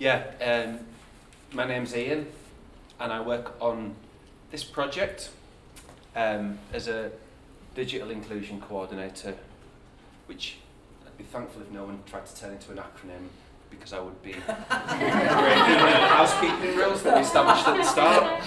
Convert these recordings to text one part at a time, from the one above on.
My name's Ian, and I work on this project as a digital inclusion coordinator, which I'd be thankful if no one tried to turn into an acronym, because I would be breaking the housekeeping rules that we established at the start.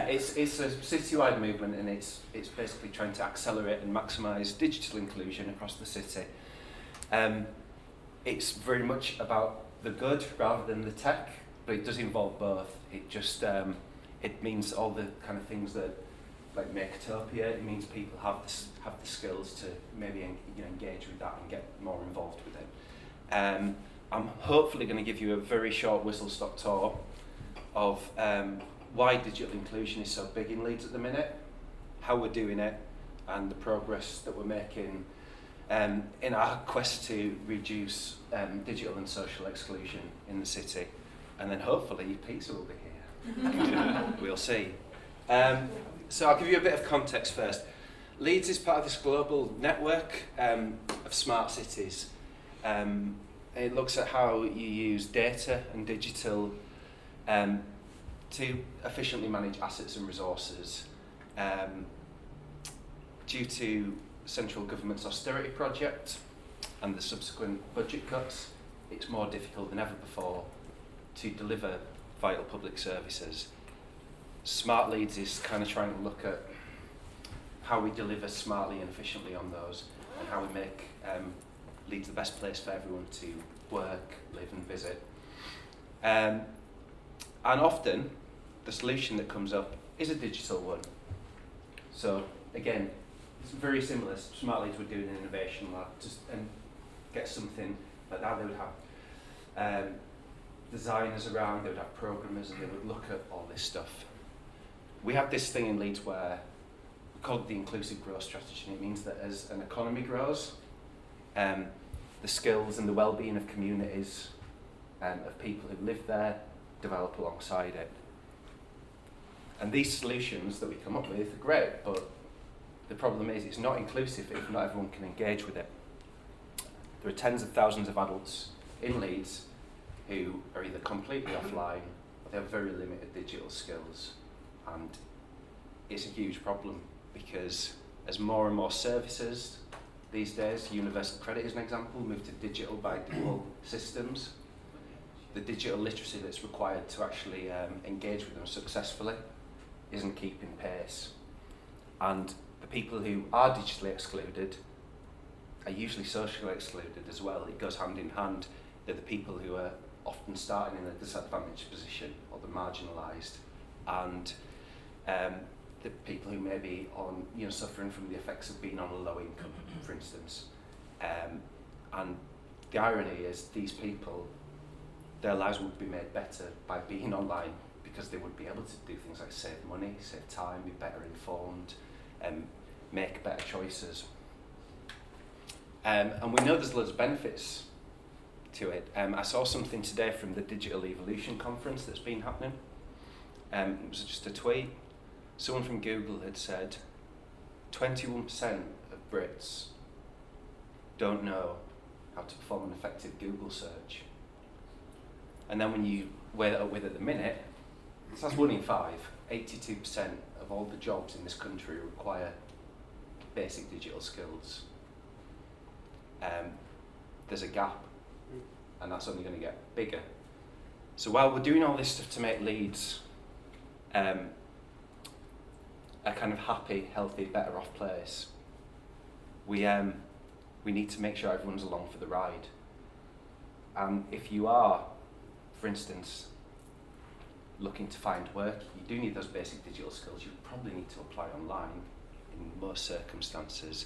It's a citywide movement, and it's basically trying to accelerate and maximise digital inclusion across the city. It's very much about the good rather than the tech, but it does involve both. It just it means all the kind of things that like Makeatopia. It means people have the skills to maybe engage with that and get more involved with it. I'm hopefully going to give you a very short whistle-stop tour of why digital inclusion is so big in Leeds at the minute, how we're doing it, and the progress that we're making in our quest to reduce digital and social exclusion in the city. And then hopefully pizza will be here. We'll see. So I'll give you a bit of context first. Leeds is part of this global network of smart cities. It looks at how you use data and digital to efficiently manage assets and resources. Due to central government's austerity project and the subsequent budget cuts, it's more difficult than ever before to deliver vital public services. Smart Leeds is kind of trying to look at how we deliver smartly and efficiently on those, and how we make Leeds the best place for everyone to work, live and visit. And often the solution that comes up is a digital one. So again, it's very similar. Smart Leeds would do an innovation lab and get something like that. They would have designers around, they would have programmers, and they would look at all this stuff. We have this thing in Leeds where we call it the inclusive growth strategy, and it means that as an economy grows, the skills and the well-being of communities of people who live there develop alongside it. And these solutions that we come up with are great, but the problem is it's not inclusive if not everyone can engage with it. There are tens of thousands of adults in Leeds who are either completely offline or they have very limited digital skills. And it's a huge problem because as more and more services these days, universal credit is an example, move to digital by default systems, the digital literacy that's required to actually engage with them successfully isn't keeping pace. And the people who are digitally excluded are usually socially excluded as well. It goes hand in hand. They're the people who are often starting in a disadvantaged position or the marginalised, and the people who may be on, suffering from the effects of being on a low income, for instance. And the irony is these people, their lives would be made better by being online because they would be able to do things like save money, save time, be better informed, make better choices. And we know there's loads of benefits to it. I saw something today from the Digital Evolution conference that's been happening. It was just a tweet. Someone from Google had said 21% of Brits don't know how to perform an effective Google search. And then when you weigh that up with at the minute, so that's 1 in 5. 82% of all the jobs in this country require basic digital skills. There's a gap, and that's only going to get bigger. So while we're doing all this stuff to make Leeds a kind of happy, healthy, better off place, we need to make sure everyone's along for the ride. And if you are, for instance, looking to find work, you do need those basic digital skills. You probably need to apply online in most circumstances.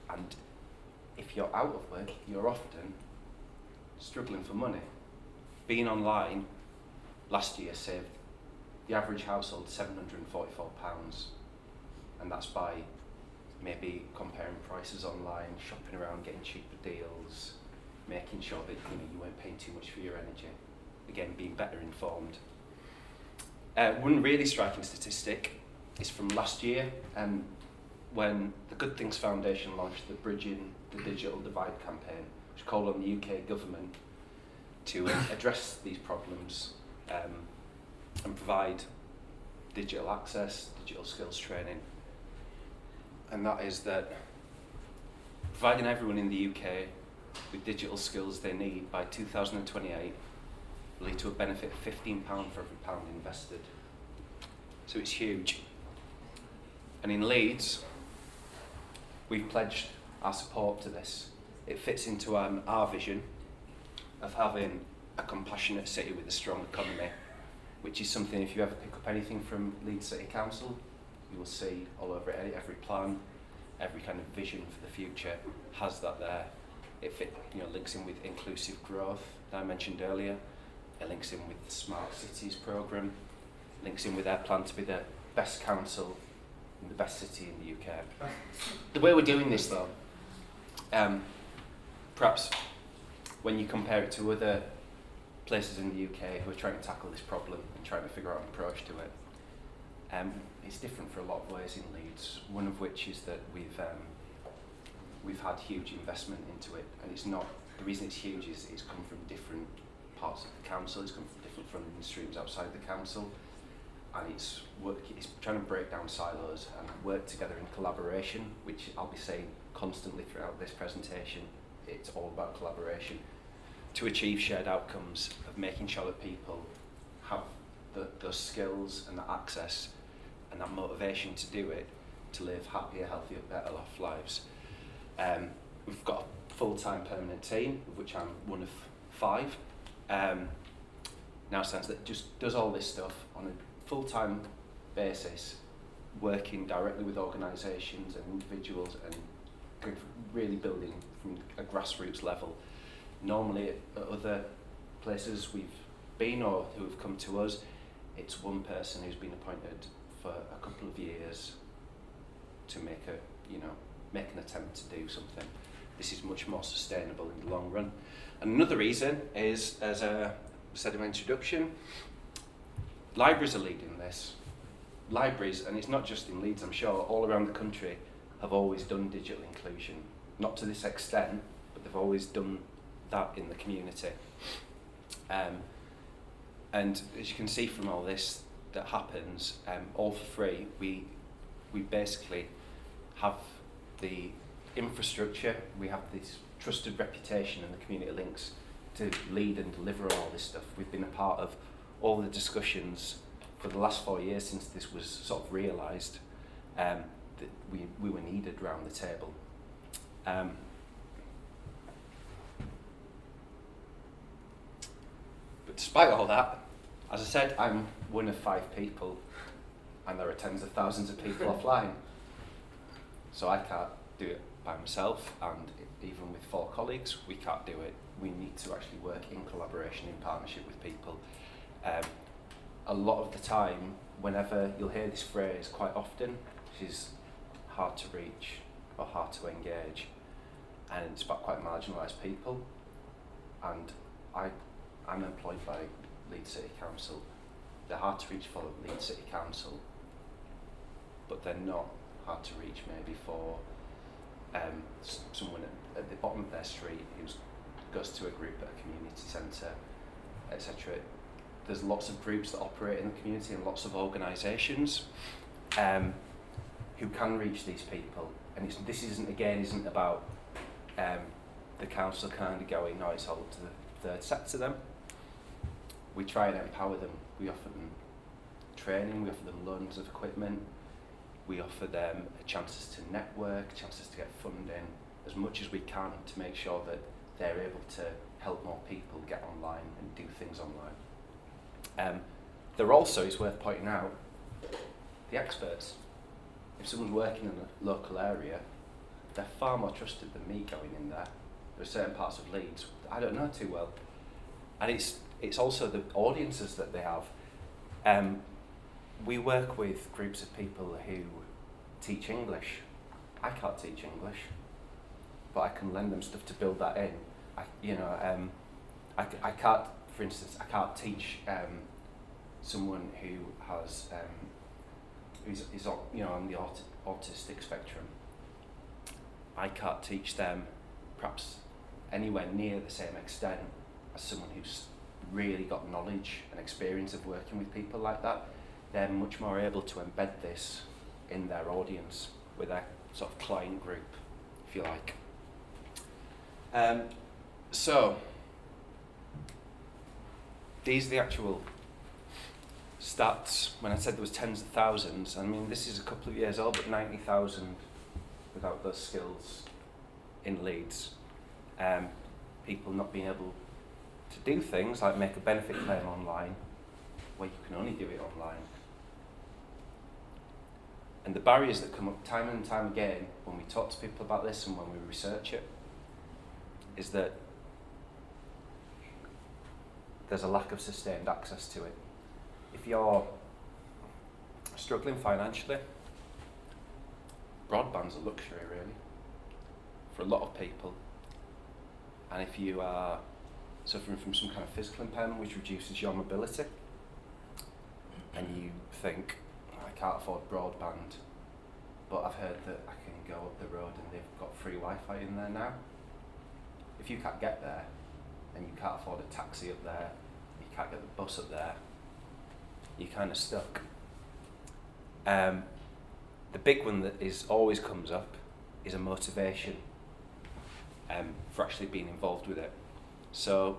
And if you're out of work, you're often struggling for money. Being online last year saved the average household £744, and that's by maybe comparing prices online, shopping around, getting cheaper deals, making sure that you weren't paying too much for your energy. Again, being better informed. One really striking statistic is from last year, when the Good Things Foundation launched the Bridging the Digital Divide campaign, which called on the UK government to address these problems and provide digital access, digital skills training. And that is that providing everyone in the UK with digital skills they need by 2028 will lead to a benefit of £15 for every pound invested. So it's huge. And in Leeds, we've pledged our support to this. It fits into our vision of having a compassionate city with a strong economy, which is something, if you ever pick up anything from Leeds City Council, you will see all over it, every plan, every kind of vision for the future has that there. It links in with inclusive growth that I mentioned earlier. It links in with the Smart Cities programme, links in with their plan to be the best council and the best city in the UK. The way we're doing this though, perhaps when you compare it to other places in the UK who are trying to tackle this problem and trying to figure out an approach to it, it's different for a lot of ways in Leeds. One of which is that we've had huge investment into it, and it's not, the reason it's huge is it's come from different parts of the council, it's come from different funding streams outside the council, and it's trying to break down silos and work together in collaboration, which I'll be saying constantly throughout this presentation. It's all about collaboration to achieve shared outcomes of making sure that people have those skills and the access and that motivation to do it, to live happier, healthier, better off lives. We've got a full-time permanent team, of which I'm one of 5. Now stands that just does all this stuff on a full-time basis, working directly with organisations and individuals and really building from a grassroots level. Normally at other places we've been or who have come to us, it's one person who's been appointed for a couple of years to make an attempt to do something. This is much more sustainable in the long run. And another reason is, as I said in my introduction, libraries are leading this. Libraries, and it's not just in Leeds, I'm sure, all around the country have always done digital inclusion. Not to this extent, but they've always done that in the community. And as you can see from all this that happens, all for free, we basically have the infrastructure, we have this trusted reputation and the community links to lead and deliver all this stuff. We've been a part of all the discussions for the last 4 years since this was sort of realised, that we were needed around the table. But despite all that, as I said, I'm one of 5 people, and there are tens of thousands of people offline. So I can't do it by myself, and even with 4 colleagues, we can't do it. We need to actually work in collaboration, in partnership with people. A lot of the time, whenever you'll hear this phrase quite often, which is hard to reach or hard to engage, and it's about quite marginalised people. And I'm employed by Leeds City Council. They're hard to reach for Leeds City Council, but they're not hard to reach maybe for someone at the bottom of their street who goes to a group at a community centre, etc. There's lots of groups that operate in the community and lots of organisations who can reach these people. And this isn't about the council kind of going, no, it's all up to the third sector then. We try and empower them. We offer them training, we offer them loans of equipment, we offer them chances to network, chances to get funding, as much as we can to make sure that they're able to help more people get online and do things online. There also, is worth pointing out, the experts. If someone's working in a local area, they're far more trusted than me going in there. There are certain parts of Leeds I don't know too well. And it's also the audiences that they have. We work with groups of people who teach English. I can't teach English, but I can lend them stuff to build that in. I can't, for instance, I can't teach someone who has who's on the autistic spectrum. I can't teach them perhaps anywhere near the same extent as someone who's really got knowledge and experience of working with people like that, they're much more able to embed this in their audience, with their sort of client group, if you like. So, these are the actual stats. When I said there was tens of thousands, I mean, this is a couple of years old, but 90,000 without those skills in Leeds. People not being able to do things like make a benefit claim online, where you can only do it online. And the barriers that come up time and time again when we talk to people about this and when we research it is that there's a lack of sustained access to it. If you're struggling financially, broadband's a luxury really for a lot of people. And if you are suffering from some kind of physical impairment which reduces your mobility, and you think, I can't afford broadband, but I've heard that I can go up the road and they've got free Wi-Fi in there now. If you can't get there, and you can't afford a taxi up there, you can't get the bus up there, you're kind of stuck. The big one that always comes up is a motivation for actually being involved with it. So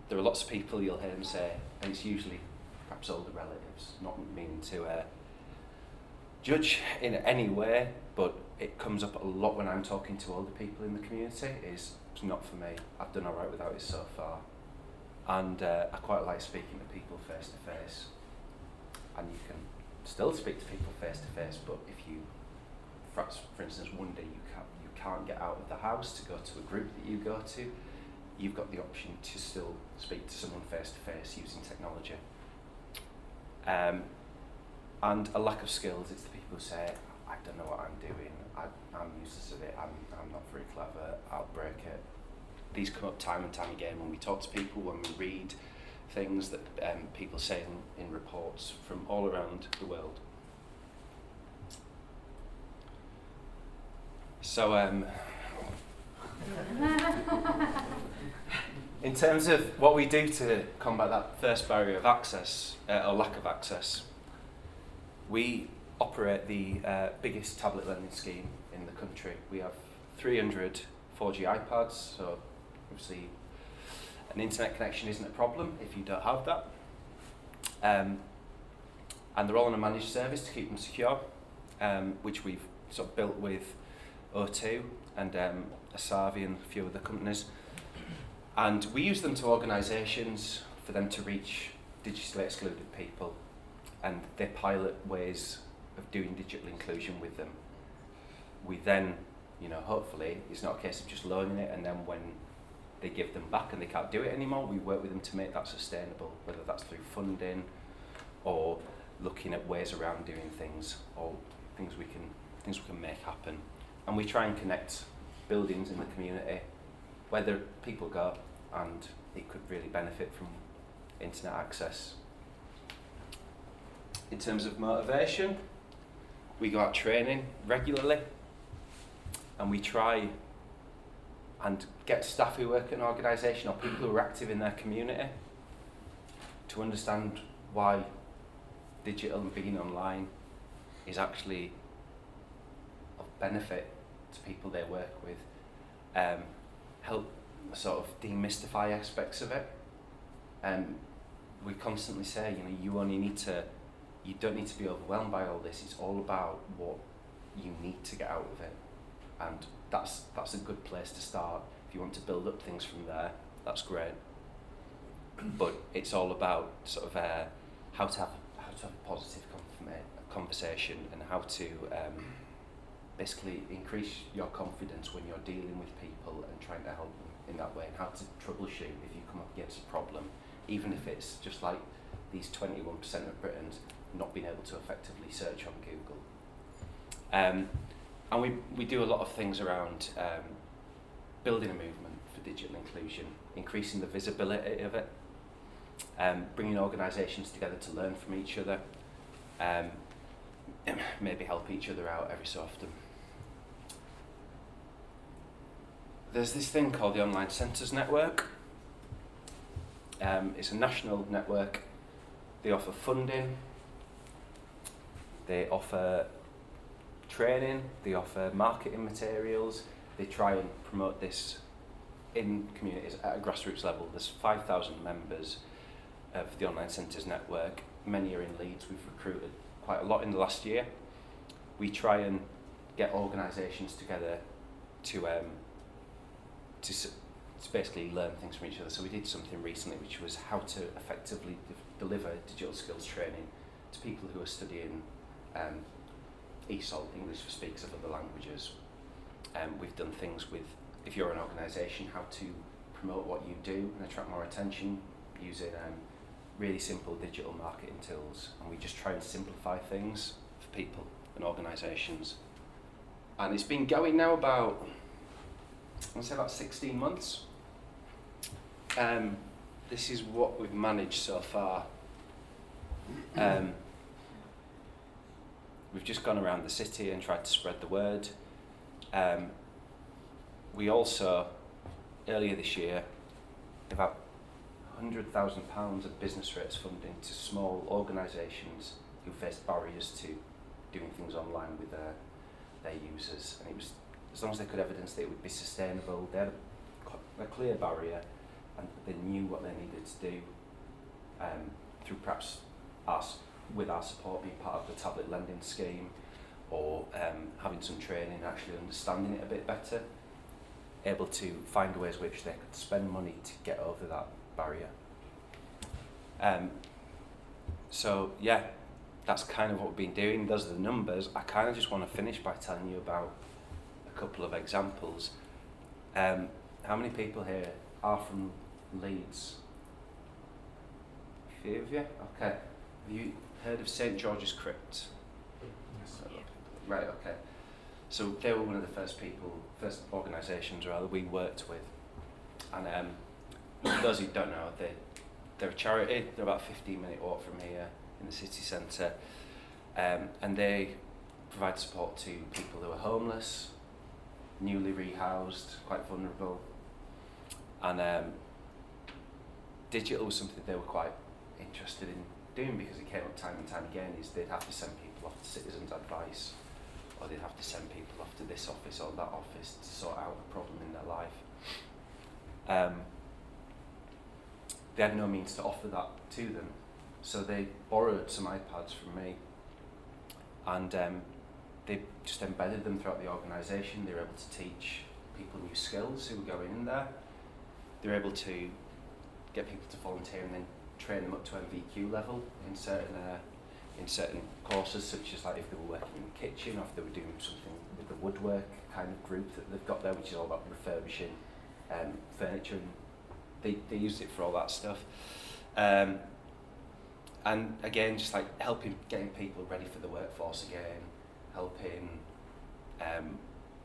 there are lots of people you'll hear them say, and it's usually perhaps older relatives, not meaning to judge in any way, but it comes up a lot when I'm talking to older people in the community, is it's not for me, I've done alright without it so far. And I quite like speaking to people face to face, and you can still speak to people face to face, but if you, for instance, one day you can't get out of the house to go to a group that you go to, you've got the option to still speak to someone face to face using technology. And a lack of skills, it's the people who say, I don't know what I'm doing, I'm useless at it, I'm not very clever, I'll break it. These come up time and time again when we talk to people, when we read things that people say in reports from all around the world. So, in terms of what we do to combat that first barrier of access, or lack of access, we operate the biggest tablet lending scheme in the country. We have 300 4G iPads, so obviously an internet connection isn't a problem if you don't have that. And they're all on a managed service to keep them secure, which we've sort of built with O2 and Asavi and a few other companies. And we use them to organisations for them to reach digitally excluded people, and they pilot ways of doing digital inclusion with them. We then, hopefully, it's not a case of just loaning it and then when they give them back and they can't do it anymore, we work with them to make that sustainable, whether that's through funding or looking at ways around doing things, or things we can make happen. And we try and connect buildings in the community where the people go, and it could really benefit from internet access. In terms of motivation, we go out training regularly, and we try and get staff who work at an organisation or people who are active in their community to understand why digital and being online is actually of benefit to people they work with, help sort of demystify aspects of it. We constantly say, you don't need to be overwhelmed by all this. It's all about what you need to get out of it, and that's a good place to start. If you want to build up things from there, that's great. But it's all about sort of how to have a positive conversation, and how to basically increase your confidence when you're dealing with people and trying to help them in that way, and how to troubleshoot if you come up against a problem, even if it's just like these 21% of Britons not being able to effectively search on Google. And we do a lot of things around building a movement for digital inclusion, increasing the visibility of it, bringing organisations together to learn from each other, maybe help each other out every so often. There's this thing called the Online Centres Network, It's a national network. They offer funding, they offer training, they offer marketing materials. They try and promote this in communities at a grassroots level. There's 5,000 members of the Online Centres network. Many are in Leeds. We've recruited quite a lot in the last year. We try and get organisations together to basically learn things from each other. So we did something recently which was how to effectively deliver digital skills training to people who are studying ESOL, English for Speakers of Other Languages. We've done things with, if you're an organisation, how to promote what you do and attract more attention using really simple digital marketing tools. And we just try and simplify things for people and organisations. And it's been going now about, I want to say about 16 months. This is what we've managed so far. We've just gone around the city and tried to spread the word. We also, earlier this year, gave out £100,000 of business rates funding to small organisations who faced barriers to doing things online with their users. And it was, as long as they could evidence that it would be sustainable, they had a clear barrier and they knew what they needed to do through perhaps us, with our support, being part of the tablet lending scheme, or having some training, actually understanding it a bit better, able to find ways which they could spend money to get over that barrier. So yeah, that's kind of what we've been doing. Those are the numbers. I kind of just want to finish by telling you about a couple of examples. How many people here are from Leeds? A few of you? Okay. Have you heard of St George's Crypt? Yes. Right, okay. So they were one of the first organisations rather we worked with. And for those who don't know, they're a charity. They're about a 15-minute walk from here in the city centre. And they provide support to people who are homeless, newly rehoused, quite vulnerable. And digital was something they were quite interested in doing because it came up time and time again. Is they'd have to send people off to Citizens Advice, or they'd have to send people off to this office or that office to sort out a problem in their life. They had no means to offer that to them, so they borrowed some iPads from me, and they just embedded them throughout the organisation. They were able to teach people new skills who were going in there. They were able to get people to volunteer and then train them up to MVQ level in certain courses, such as like if they were working in the kitchen, or if they were doing something with the woodwork kind of group that they've got there, which is all about refurbishing furniture, and they used it for all that stuff. And again, just like getting people ready for the workforce again, helping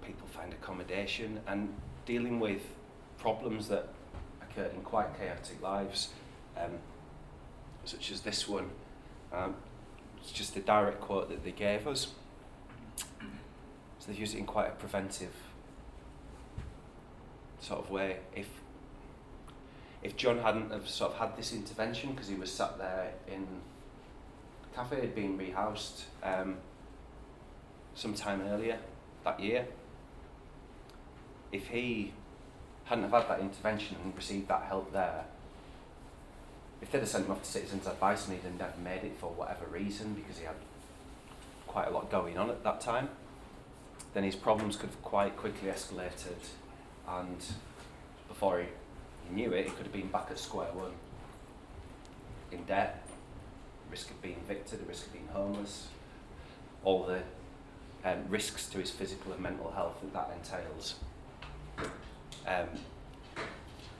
people find accommodation, and dealing with problems that occur in quite chaotic lives, such as this one. It's just a direct quote that they gave us. So they've used it in quite a preventive sort of way. If John hadn't have sort of had this intervention, because he was sat there in the cafe, had been rehoused sometime earlier that year, if he hadn't have had that intervention and received that help there, if they'd have sent him off to Citizens Advice and he'd never made it for whatever reason, because he had quite a lot going on at that time, then his problems could have quite quickly escalated, and before he knew it, he could have been back at square one, in debt, risk of being evicted, the risk of being homeless, all the risks to his physical and mental health that entails.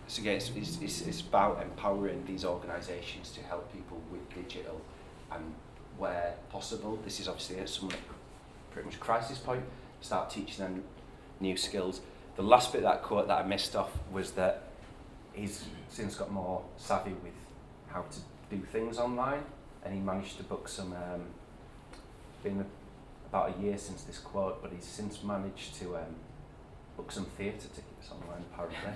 So again, it's about empowering these organisations to help people with digital, and where possible, this is obviously at some pretty much crisis point, start teaching them new skills. The last bit of that quote that I missed off was that he's since got more savvy with how to do things online, and he managed to book some, been about a year since this quote, but he's since managed to book some theatre tickets online apparently.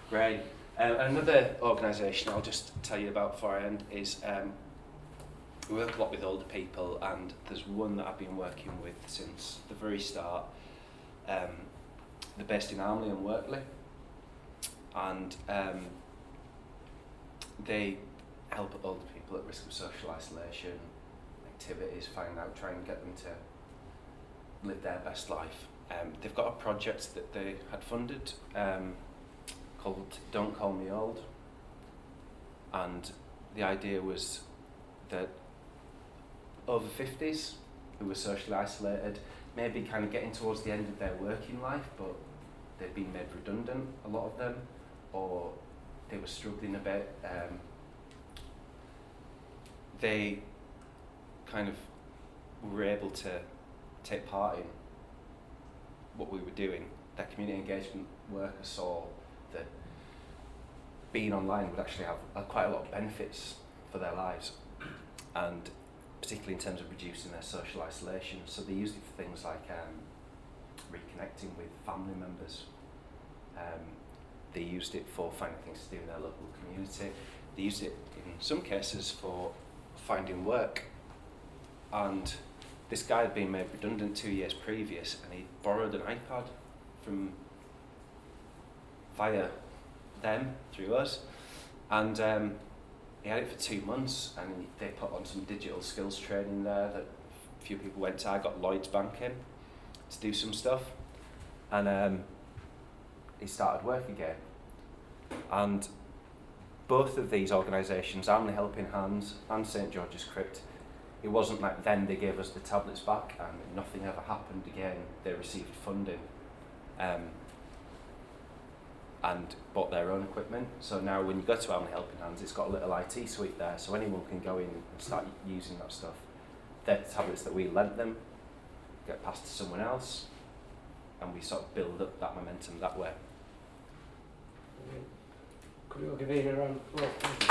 Great. Another organisation I'll just tell you about before I end is we work a lot with older people, and there's one that I've been working with since the very start. They're based in Armley and Workley, and they help older people at risk of social isolation, activities, try and get them to live their best life. They've got a project that they had funded called Don't Call Me Old, and the idea was that over 50s who were socially isolated, maybe kind of getting towards the end of their working life, but they'd been made redundant, a lot of them, or they were struggling a bit. They kind of were able to take part in what we were doing. Their community engagement workers saw that being online would actually have quite a lot of benefits for their lives, and particularly in terms of reducing their social isolation. So they used it for things like reconnecting with family members. They used it for finding things to do in their local community. They used it in some cases for finding work. And this guy had been made redundant 2 years previous, and he borrowed an iPad from via them through us, and he had it for 2 months, and they put on some digital skills training there that a few people went to. I got Lloyds Bank in to do some stuff, and he started work again. And both of these organisations, Armley Helping Hands and St George's Crypt, it wasn't like then they gave us the tablets back and nothing ever happened again. They received funding and bought their own equipment. So now when you go to Armley Helping Hands, it's got a little IT suite there, so anyone can go in and start using that stuff. They're tablets that we lent them, get passed to someone else, and we sort of build up that momentum that way. Could we all give Ian a round of applause?